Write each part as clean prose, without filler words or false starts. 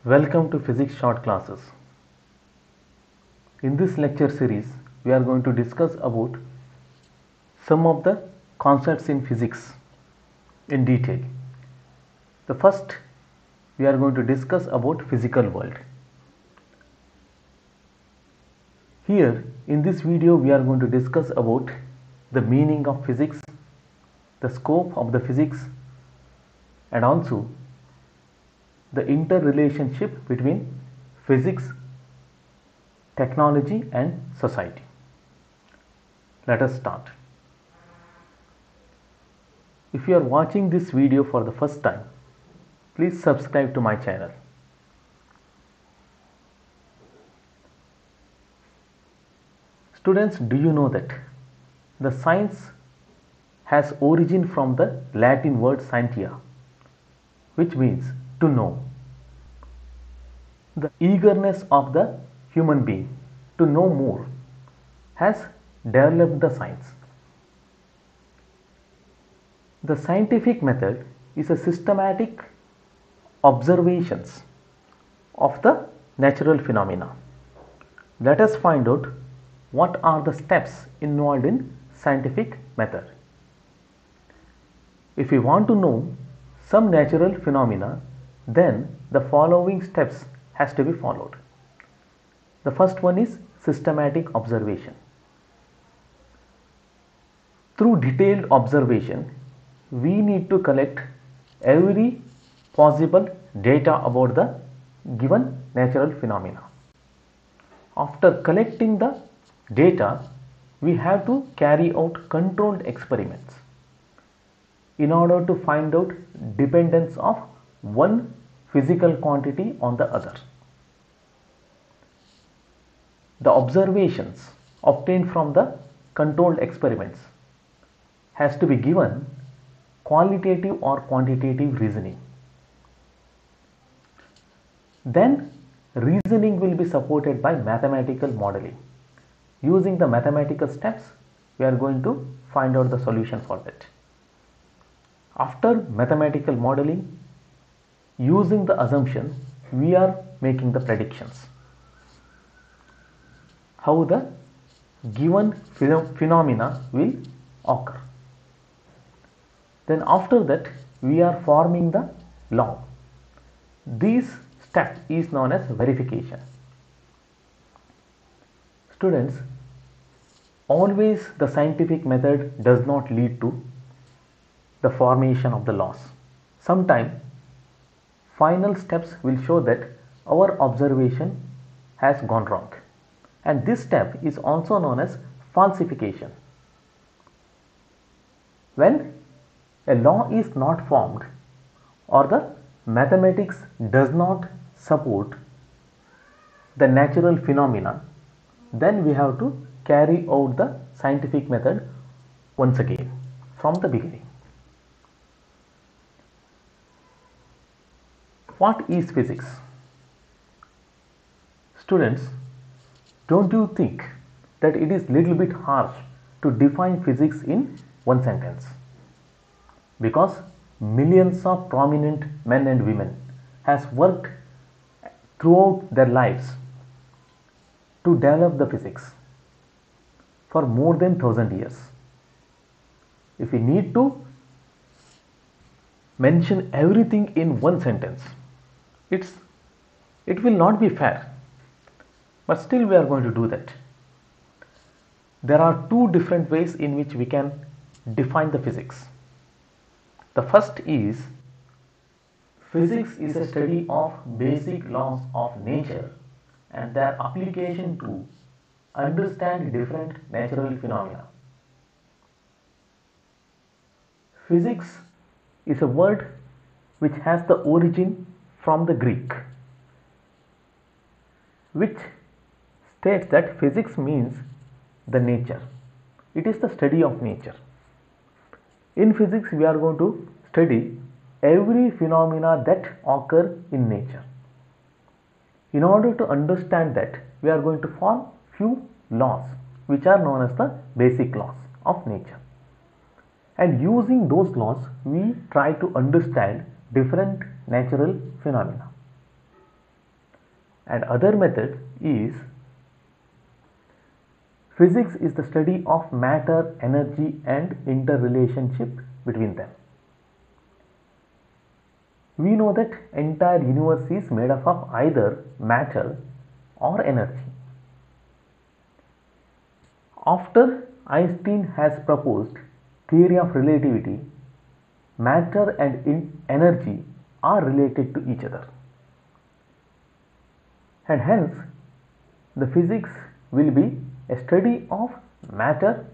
Welcome to Physics Short Classes. In this lecture series, we are going to discuss about some of the concepts in physics in detail. The first, we are going to discuss about physical world. Here, in this video, we are going to discuss about the meaning of physics, the scope of the physics, and also the interrelationship between physics, technology and society. Let us start. If you are watching this video for the first time, please subscribe to my channel. Students, do you know that the science has origin from the Latin word scientia, which means to know. The eagerness of the human being to know more has developed the science. The scientific method is a systematic observations of the natural phenomena. Let us find out what are the steps involved in scientific method. If we want to know some natural phenomena, then the following steps has to be followed. The first one is systematic observation. Through detailed observation, we need to collect every possible data about the given natural phenomena. After collecting the data, we have to carry out controlled experiments in order to find out dependence of one physical quantity on the other. The observations obtained from the controlled experiments has to be given qualitative or quantitative reasoning. Then reasoning will be supported by mathematical modeling. Using the mathematical steps, we are going to find out the solution for that. After mathematical modeling, using the assumption, we are making the predictions. How the given phenomena will occur. Then after that, we are forming the law. This step is known as verification. Students, always the scientific method does not lead to the formation of the laws. Sometimes final steps will show that our observation has gone wrong, and this step is also known as falsification. When a law is not formed or the mathematics does not support the natural phenomena, then we have to carry out the scientific method once again from the beginning. What is physics? Students, don't you think that it is little bit harsh to define physics in one sentence? Because millions of prominent men and women has worked throughout their lives to develop the physics for more than 1000 years. If we need to mention everything in one sentence, it will not be fair, but still we are going to do that. There are two different ways in which we can define the physics. The first is, physics is a study of basic laws of nature and their application to understand different natural phenomena. Physics is a word which has the origin from the Greek, which states that physics means the nature. It is the study of nature. In physics, we are going to study every phenomena that occur in nature. In order to understand that, we are going to form few laws which are known as the basic laws of nature. And using those laws, we try to understand different natural phenomena. And other method is physics is the study of matter, energy and interrelationship between them. We know that entire universe is made up of either matter or energy. After Einstein has proposed theory of relativity, matter and energy are related to each other. And hence, the physics will be a study of matter,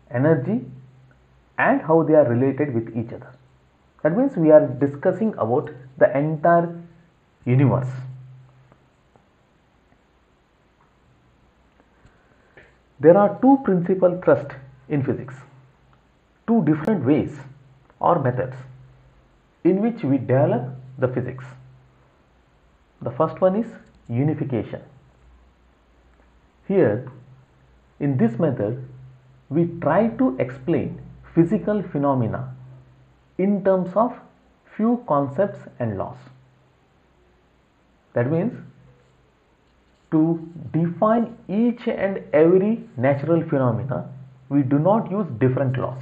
energy and how they are related with each other. That means we are discussing about the entire universe. There are two principal thrusts in physics, two different ways or methods in which we develop the physics. The first one is unification. Here, in this method, we try to explain physical phenomena in terms of few concepts and laws. That means to define each and every natural phenomena, we do not use different laws.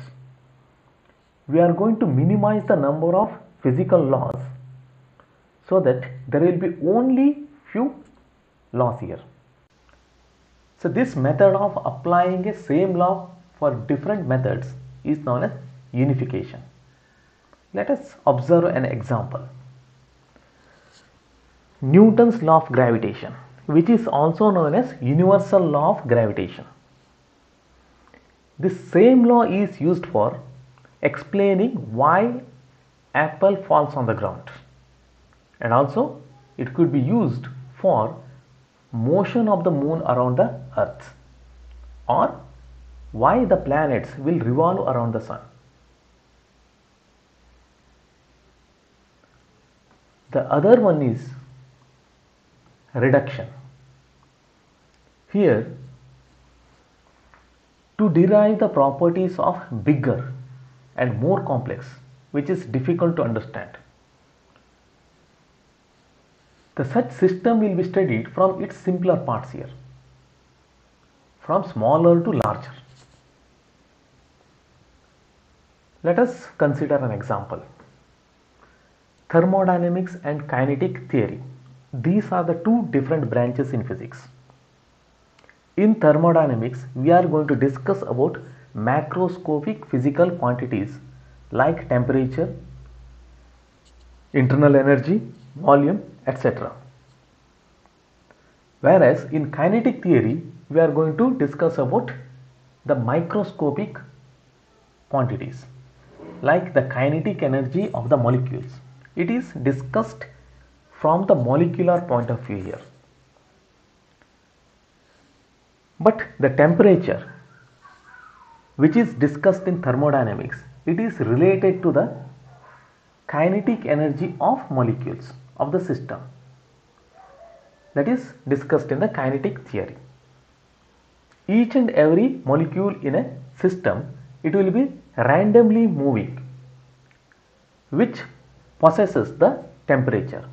We are going to minimize the number of physical laws so that there will be only few laws here. So this method of applying a same law for different methods is known as unification. Let us observe an example. Newton's law of gravitation, which is also known as universal law of gravitation. This same law is used for explaining why apple falls on the ground, and also it could be used for motion of the moon around the earth, or why the planets will revolve around the sun. The other one is reduction. Here, to derive the properties of bigger and more complex, which is difficult to understand, the such system will be studied from its simpler parts here, from smaller to larger. Let us consider an example. Thermodynamics and kinetic theory. These are the two different branches in physics. In thermodynamics, we are going to discuss about macroscopic physical quantities like temperature, internal energy, volume, etc. Whereas in kinetic theory, we are going to discuss about the microscopic quantities like the kinetic energy of the molecules. It is discussed from the molecular point of view here. But the temperature, which is discussed in thermodynamics, it is related to the kinetic energy of molecules of the system. That is discussed in the kinetic theory. Each and every molecule in a system, it will be randomly moving, which possesses the temperature.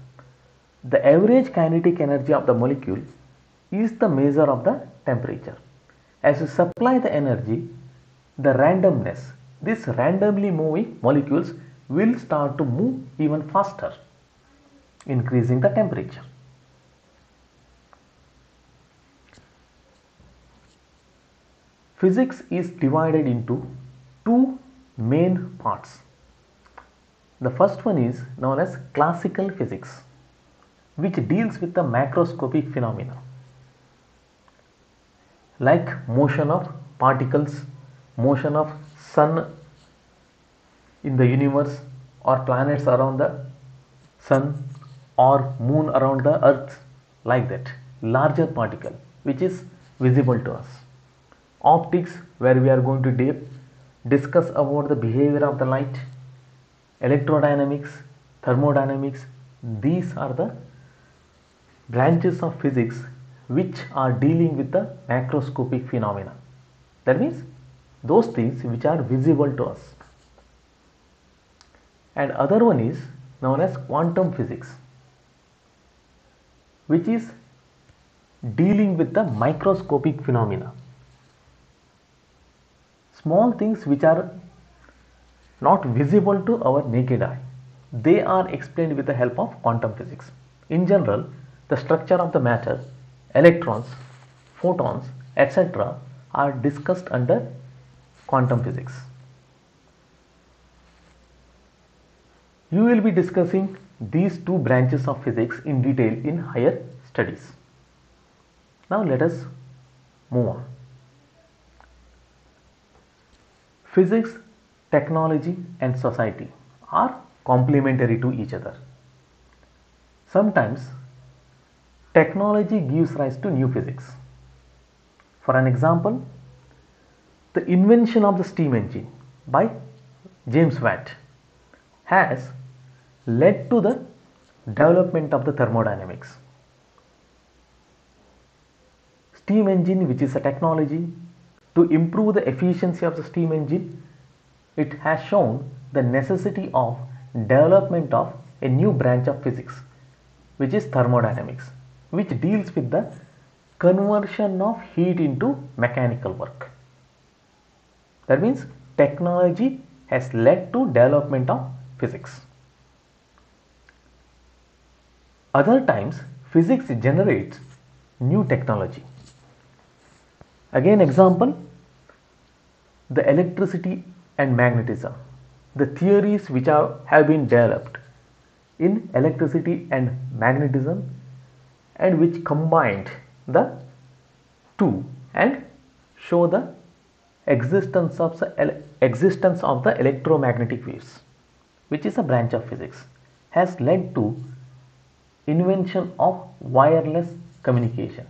The average kinetic energy of the molecule is the measure of the temperature. As you supply the energy, the randomness, these randomly moving molecules will start to move even faster, increasing the temperature. Physics is divided into two main parts. The first one is known as classical physics, which deals with the macroscopic phenomena like motion of particles, motion of sun in the universe, or planets around the sun, or moon around the earth, like that, larger particle which is visible to us. Optics, where we are going to discuss about the behavior of the light. Electrodynamics, thermodynamics, these are the branches of physics which are dealing with the macroscopic phenomena. That means those things which are visible to us. And other one is known as quantum physics, which is dealing with the microscopic phenomena. Small things which are not visible to our naked eye. They are explained with the help of quantum physics. In general, the structure of the matter, electrons, photons, etc. are discussed under quantum physics. You will be discussing these two branches of physics in detail in higher studies. Now let us move on. Physics, technology and society are complementary to each other. Sometimes technology gives rise to new physics. For an example, the invention of the steam engine by James Watt has led to the development of the thermodynamics. Steam engine, which is a technology to improve the efficiency of the steam engine, it has shown the necessity of development of a new branch of physics, which is thermodynamics, which deals with the conversion of heat into mechanical work. That means technology has led to development of physics. Other times physics generates new technology. Again example, the electricity and magnetism. The theories which have been developed in electricity and magnetism and which combined the two and show the existence of the electromagnetic waves, which is a branch of physics, has led to invention of wireless communication,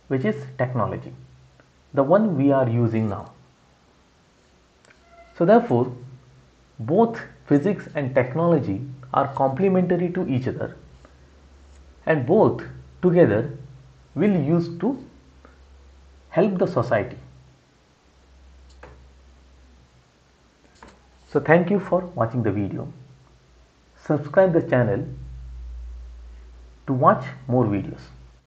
which is technology, the one we are using now. So therefore, both physics and technology are complementary to each other, and both together will use to help the society. So thank you for watching the video. Subscribe the channel to watch more videos.